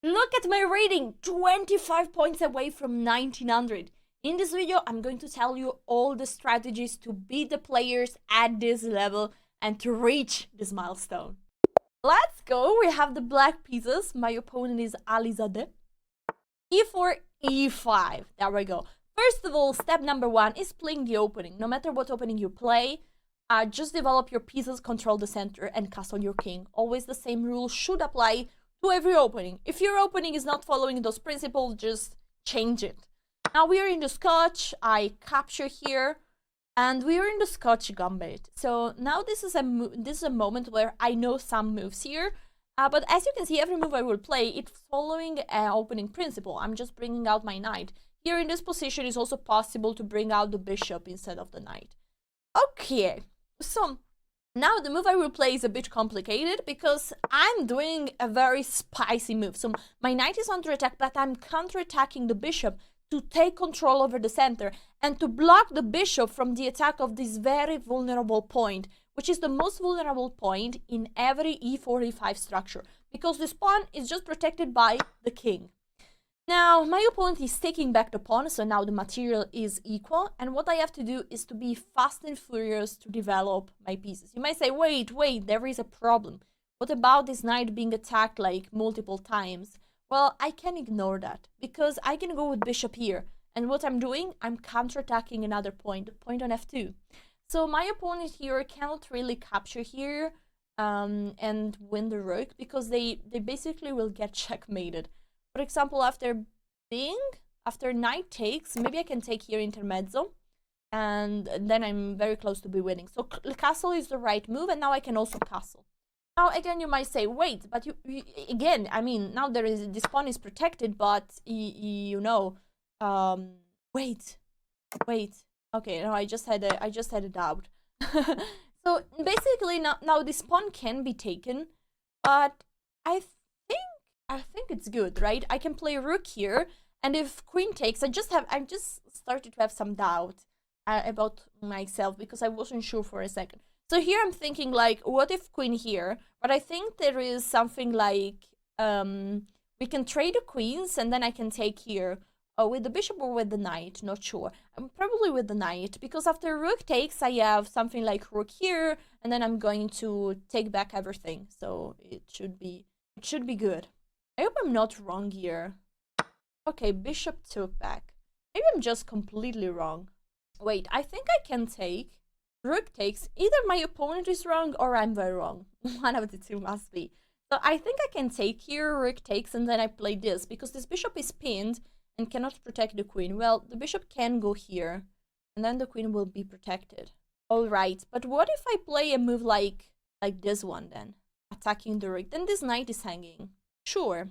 Look at my rating, 25 points away from 1900. In this video, I'm going to tell you all the strategies to beat the players at this level and to reach this milestone. Let's go. We have the black pieces. My opponent is Alizadeh. E4, E5. There we go. First of all, step number one is playing the opening. No matter what opening you play, just develop your pieces, control the center, and castle your king. Always the same rule should apply to every opening. If your opening is not following those principles, just change it. Now we are in the Scotch. I capture here, and we are in the Scotch Gambit. So now this is a moment where I know some moves here. But as you can see, every move I will play, it's following an opening principle. I'm just bringing out my knight. Here in this position, it's also possible to bring out the bishop instead of the knight. Okay, so now the move I will play is a bit complicated because I'm doing a very spicy move. So my knight is under attack, but I'm counterattacking the bishop to take control over the center and to block the bishop from the attack of this very vulnerable point, which is the most vulnerable point in every e4, e5 structure, because this pawn is just protected by the king. Now, my opponent is taking back the pawn, so now the material is equal, and what I have to do is to be fast and furious to develop my pieces. You might say, wait, there is a problem. What about this knight being attacked like multiple times? Well, I can ignore that, because I can go with bishop here, and what I'm doing, I'm counterattacking another point, the point on f2. So my opponent here cannot really capture here and win the rook, because they basically will get checkmated. For example, after knight takes, maybe I can take here intermezzo, and then I'm very close to be winning. So castle is the right move, and now I can also castle. Now again, you might say, wait, but you again, I mean, now this pawn is protected, but you know, wait. Okay, no, I just had a doubt. So basically, now this pawn can be taken, but I think it's good, right? I can play rook here, and if queen takes, I just started to have some doubt about myself because I wasn't sure for a second. So here I'm thinking like, what if queen here? But I think there is something like we can trade the queens, and then I can take here with the bishop or with the knight. Not sure. I'm probably with the knight, because after rook takes, I have something like rook here, and then I'm going to take back everything. So it should be good. I hope I'm not wrong here. Okay, bishop took back. Maybe I'm just completely wrong. Wait, I think I can take. Rook takes. Either my opponent is wrong or I'm very wrong. One of the two must be. So I think I can take here, rook takes, and then I play this, because this bishop is pinned and cannot protect the queen. Well, the bishop can go here, and then the queen will be protected. Alright, but what if I play a move like this one then? Attacking the rook. Then this knight is hanging. Sure.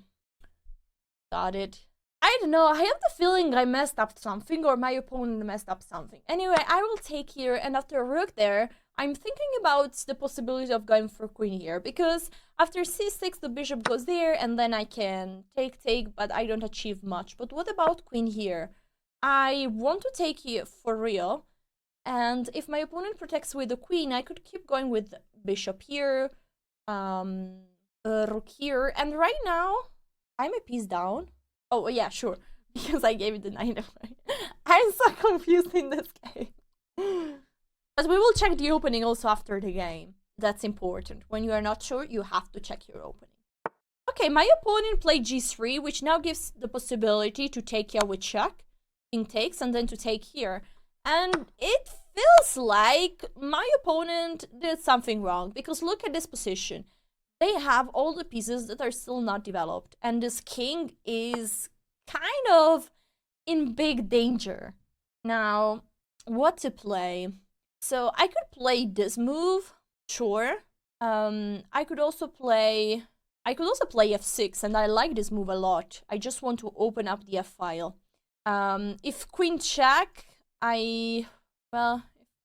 Got it. I don't know, I have the feeling I messed up something, or my opponent messed up something. Anyway, I will take here, and after rook there, I'm thinking about the possibility of going for queen here, because after c6 the bishop goes there, and then I can take, but I don't achieve much. But what about queen here? I want to take here for real, and if my opponent protects with the queen, I could keep going with bishop here, rook here, and right now I'm a piece down. Oh yeah, sure, because I gave it the knight away. I'm so confused in this game. But we will check the opening also after the game. That's important. When you are not sure, you have to check your opening. Okay, my opponent played g3, which now gives the possibility to take here with check. King takes, and then to take here. And it feels like my opponent did something wrong, because look at this position. They have all the pieces that are still not developed, and this king is kind of in big danger. Now, what to play? So I could play this move, sure. I could also play f6, and I like this move a lot. I just want to open up the f file. If queen check, if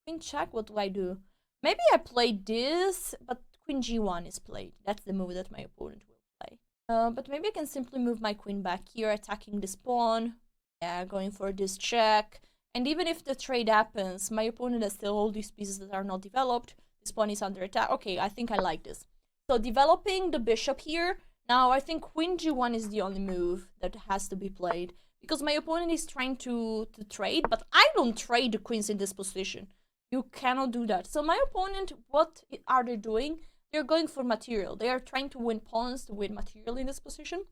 queen check, what do I do? Maybe I play this, but queen g1 is played. That's the move that my opponent will play. But maybe I can simply move my queen back here, attacking this pawn. Yeah, going for this check. And even if the trade happens, my opponent has still all these pieces that are not developed. This pawn is under attack. Okay, I think I like this. So developing the bishop here Now, I think queen g1 is the only move that has to be played, because my opponent is trying to trade, but I don't trade the queens in this position. You cannot do that. So my opponent, what are they doing? They're going for material. They are trying to win pawns, to win material in this position,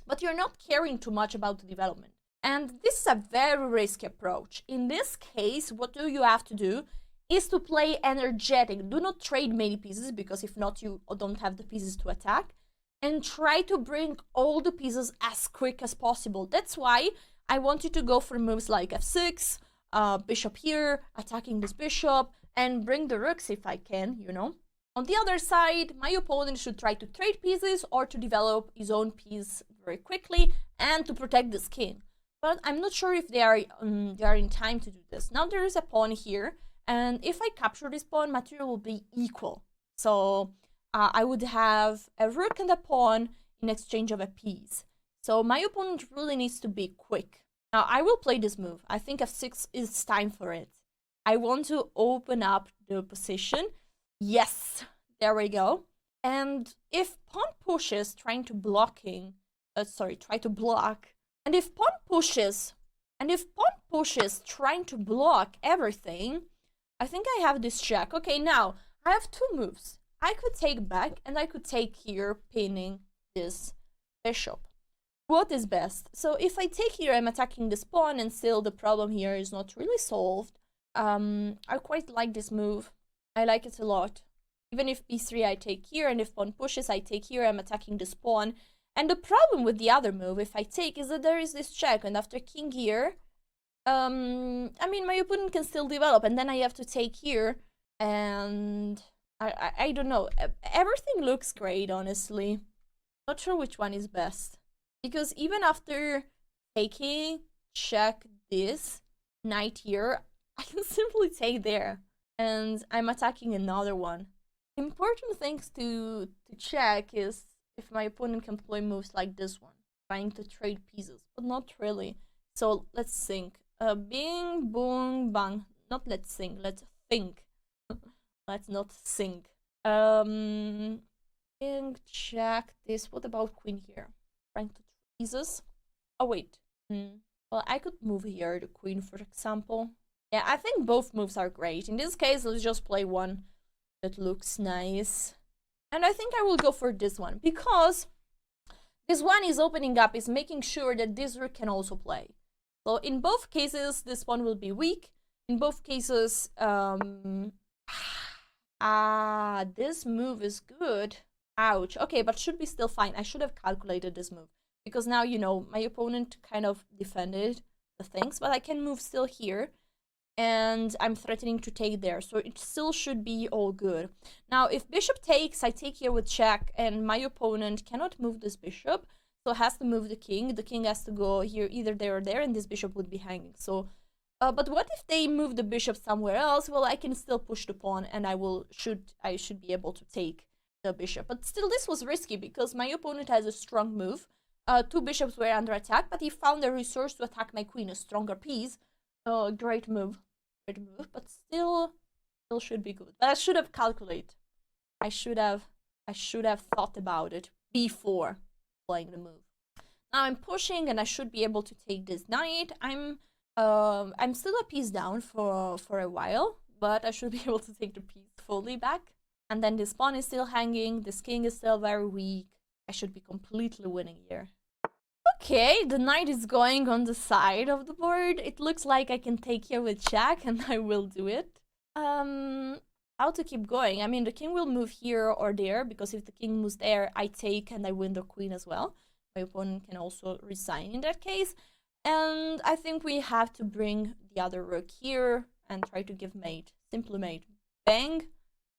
but you're not caring too much about the development. And this is a very risky approach. In this case, what do you have to do is to play energetic. Do not trade many pieces, because if not, you don't have the pieces to attack. And try to bring all the pieces as quick as possible. That's why I want you to go for moves like f6, bishop here, attacking this bishop, and bring the rooks if I can, you know. On the other side, my opponent should try to trade pieces or to develop his own piece very quickly and to protect this king. But I'm not sure if they are in time to do this. Now there is a pawn here, and if I capture this pawn, material will be equal. So I would have a rook and a pawn in exchange of a piece. So my opponent really needs to be quick. Now I will play this move. I think f6 is time for it. I want to open up the position. Yes, there we go. And if pawn pushes, trying to blocking, try to block. And if pawn pushes, trying to block everything, I think I have this check. Okay, now I have two moves. I could take back, and I could take here, pinning this bishop. What is best? So if I take here, I'm attacking this pawn, and still the problem here is not really solved. I quite like this move. I like it a lot. Even if b3 I take here, and if pawn pushes I take here, I'm attacking this pawn. And the problem with the other move, if I take, is that there is this check, and after king here, I mean, my opponent can still develop, and then I have to take here, and I don't know. Everything looks great, honestly. Not sure which one is best. Because even after taking, check this, knight here, I can simply take there. And I'm attacking another one. Important things to check is if my opponent can play moves like this one, trying to trade pieces, but not really. So let's think. Bing, boom, bang. Not let's sing, let's think. Let's not sing. King, check this. What about queen here? Trying to trade pieces. Oh wait. Well, I could move here the queen, for example. Yeah, I think both moves are great. In this case, let's just play one that looks nice. And I think I will go for this one, because this one is opening up, is making sure that this rook can also play. So in both cases, this pawn will be weak. In both cases, this move is good. Ouch. Okay, but should be still fine. I should have calculated this move, because now, you know, my opponent kind of defended the things, but I can move still here. And I'm threatening to take there, so it still should be all good. Now, if bishop takes, I take here with check, and my opponent cannot move this bishop, so has to move the king. The king has to go here, either there or there, and this bishop would be hanging. So, but what if they move the bishop somewhere else? Well, I can still push the pawn, and I should be able to take the bishop. But still, this was risky, because my opponent has a strong move. Two bishops were under attack, but he found a resource to attack my queen, a stronger piece. Great move, but still should be good. But I should have calculated. I should have thought about it before playing the move. Now I'm pushing, and I should be able to take this knight. I'm still a piece down for a while, but I should be able to take the piece fully back. And then this pawn is still hanging. This king is still very weak. I should be completely winning here. Okay, the knight is going on the side of the board. It looks like I can take here with check, and I will do it. How to keep going? I mean, the king will move here or there, because if the king moves there, I take and I win the queen as well. My opponent can also resign in that case. And I think we have to bring the other rook here and try to give mate. Simply mate. Bang.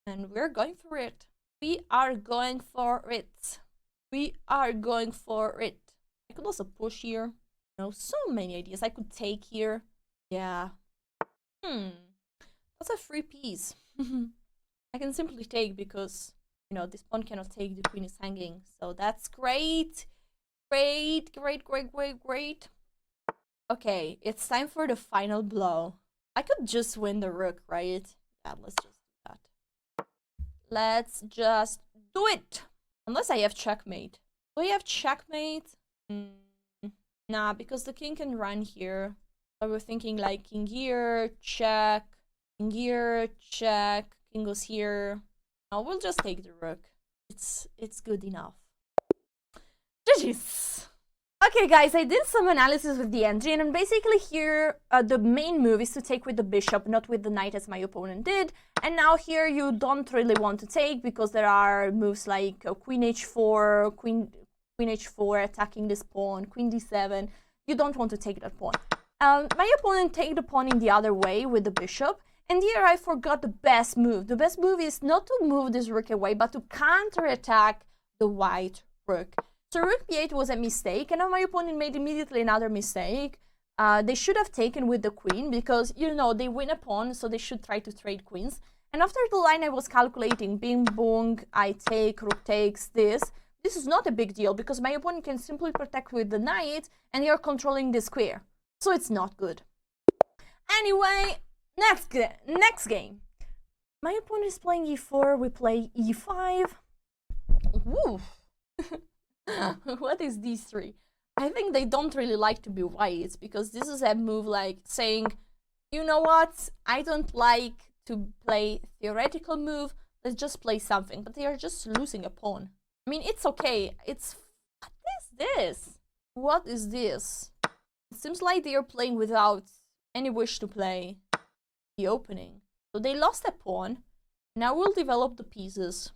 And we're going for it. We are going for it. We are going for it. I could also push here. You know, so many ideas. I could take here. Yeah. That's a free piece. I can simply take, because, you know, this pawn cannot take. The queen is hanging. So that's great. Great, great, great, great, great. Okay, it's time for the final blow. I could just win the rook, right? Yeah, let's just do that. Let's just do it. Unless I have checkmate. Do we have checkmate? Nah, because the king can run here. So we're thinking like king here, check, king here, check, king goes here. No, we'll just take the rook. It's good enough. GG's. Okay, guys, I did some analysis with the engine, and basically here, the main move is to take with the bishop, not with the knight as my opponent did. And now here you don't really want to take, because there are moves like queen h4, queen h4, attacking this pawn, queen d7. You don't want to take that pawn. My opponent take the pawn in the other way with the bishop, and here I forgot the best move. The best move is not to move this rook away, but to counterattack the white rook. So rook b8 was a mistake, and now my opponent made immediately another mistake. They should have taken with the queen, because, you know, they win a pawn, so they should try to trade queens. And after the line I was calculating, bing, boom, I take, rook takes, this is not a big deal, because my opponent can simply protect with the knight, and you're controlling the square. So it's not good. Anyway, next game. My opponent is playing e4, we play e5. Woo! What is d3? I think they don't really like to be white, because this is a move like saying, you know what, I don't like to play theoretical move, let's just play something. But they are just losing a pawn. I mean, it's okay. It's... what is this? What is this? It seems like they are playing without any wish to play the opening. So they lost a pawn. Now we'll develop the pieces.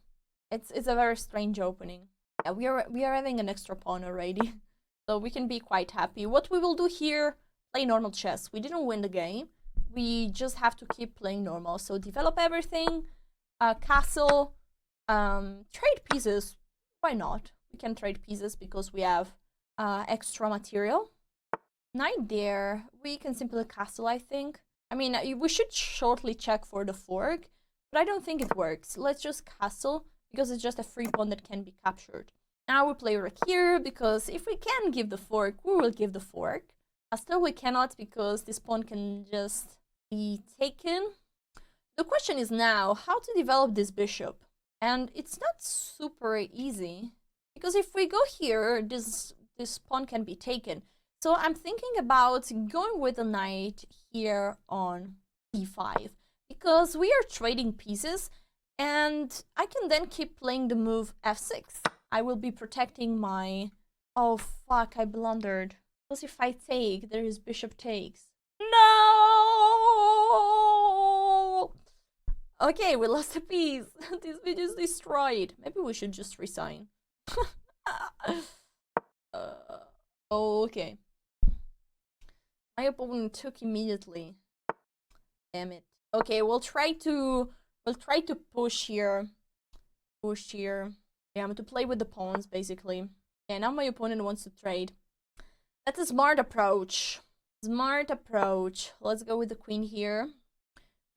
It's a very strange opening. Yeah, we are having an extra pawn already, so we can be quite happy. What we will do here, play normal chess. We didn't win the game. We just have to keep playing normal. So develop everything, castle, trade pieces. Why not? We can trade pieces because we have extra material. Knight there. We can simply castle, I think. I mean, we should shortly check for the fork, but I don't think it works. Let's just castle, because it's just a free pawn that can be captured. Now we play rook here, because if we can give the fork, we will give the fork. Still we cannot, because this pawn can just be taken. The question is now how to develop this bishop. And it's not super easy, because if we go here, this pawn can be taken. So I'm thinking about going with the knight here on e5, because we are trading pieces, and I can then keep playing the move f6. I will be protecting my... oh fuck, I blundered. Because if I take, there is bishop takes. No! Okay, we lost a piece. This video is destroyed. Maybe we should just resign. Okay. My opponent took immediately. Damn it. Okay, we'll try to push here. Push here. Yeah, I'm to play with the pawns, basically. Yeah, now my opponent wants to trade. That's a smart approach. Smart approach. Let's go with the queen here.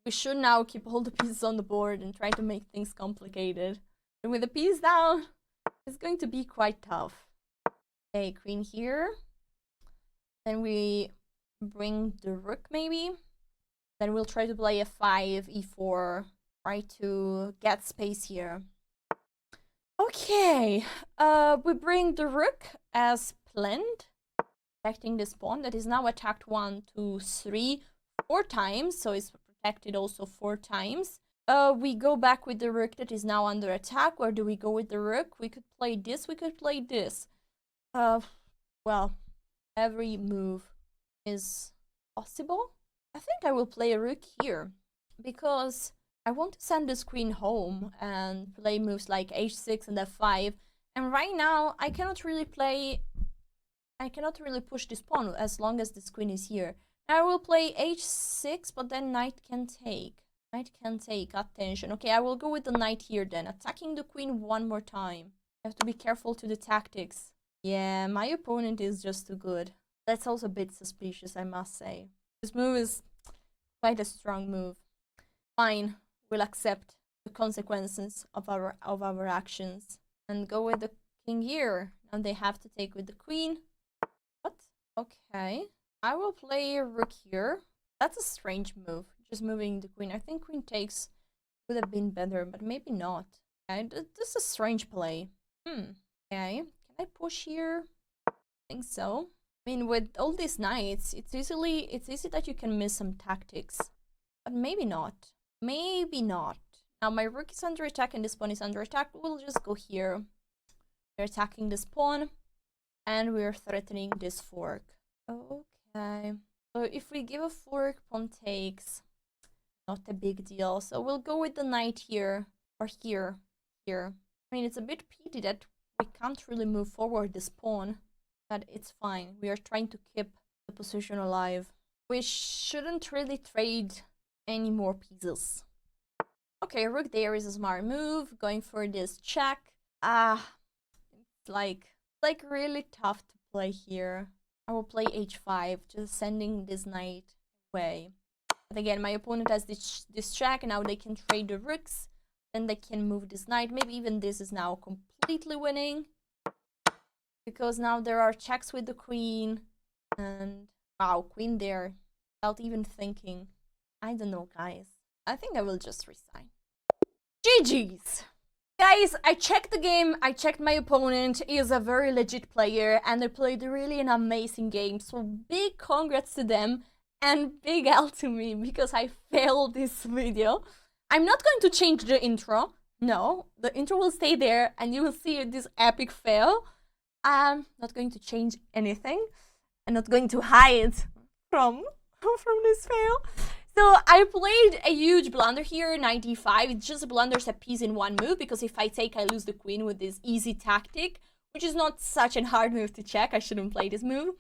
We should now keep all the pieces on the board and try to make things complicated. And with the piece down, it's going to be quite tough. Okay, queen here. Then we bring the rook, maybe. Then we'll try to play f5, e4. Try to get space here. Okay, we bring the rook as planned, protecting this pawn that is now attacked 1, 2, 3, 4 times, so it's protected also 4 times. We go back with the rook that is now under attack. Where do we go with the rook? We could play this, we could play this. Well, every move is possible. I think I will play a rook here, because I want to send this queen home and play moves like h6 and f5. And right now, I cannot really push this pawn as long as this queen is here. Now I will play h6, but then knight can take. Knight can take, attention. Okay, I will go with the knight here then, attacking the queen one more time. I have to be careful to the tactics. Yeah, my opponent is just too good. That's also a bit suspicious, I must say. This move is quite a strong move. Fine, we'll accept the consequences of our actions and go with the king here. And they have to take with the queen. What? Okay. I will play a rook here. That's a strange move, just moving the queen. I think queen takes would have been better, but maybe not. Okay, this is a strange play. Okay. Can I push here? I think so. I mean, with all these knights, it's easy that you can miss some tactics. But maybe not. Maybe not. Now my rook is under attack and this pawn is under attack. We'll just go here. We're attacking this pawn. And we're threatening this fork. Okay. So if we give a fork, pawn takes. Not a big deal. So we'll go with the knight here. Or here. Here. I mean, it's a bit pity that we can't really move forward this pawn. But it's fine. We are trying to keep the position alive. We shouldn't really trade any more pieces. Okay, rook there is a smart move. Going for this check. It's like really tough to play here. I will play h5, just sending this knight away. But again, my opponent has this check, and now they can trade the rooks. Then they can move this knight. Maybe even this is now completely winning. Because now there are checks with the queen. And wow, queen there. Without even thinking. I don't know, guys. I think I will just resign. GG's! Guys, I checked the game, I checked my opponent. He is a very legit player and they played really an amazing game. So big congrats to them and big L to me because I failed this video. I'm not going to change the intro. No, the intro will stay there and you will see this epic fail. I'm not going to change anything. I'm not going to hide from this fail. So I played a huge blunder here, 95. It just blunders a piece in one move because if I take, I lose the queen with this easy tactic, which is not such a hard move to check. I shouldn't play this move.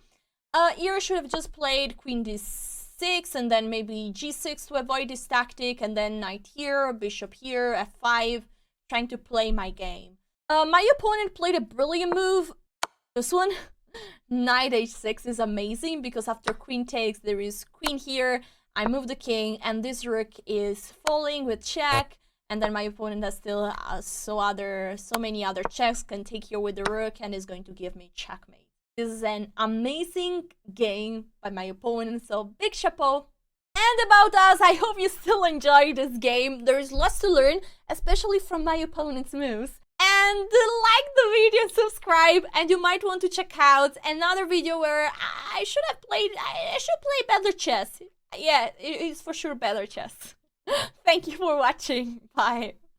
Here I should have just played queen d6 and then maybe g6 to avoid this tactic, and then knight here, bishop here, f5, trying to play my game. My opponent played a brilliant move. This one, knight h6 is amazing because after queen takes, there is queen here. I move the king and this rook is falling with check, and then my opponent has still so many other checks, can take here with the rook and is going to give me checkmate. This is an amazing game by my opponent, so big chapeau. And about us, I hope you still enjoy this game. There is lots to learn, especially from my opponent's moves. And like the video and subscribe, and you might want to check out another video where I should play better chess. Yeah, it's for sure better chess. Thank you for watching. Bye.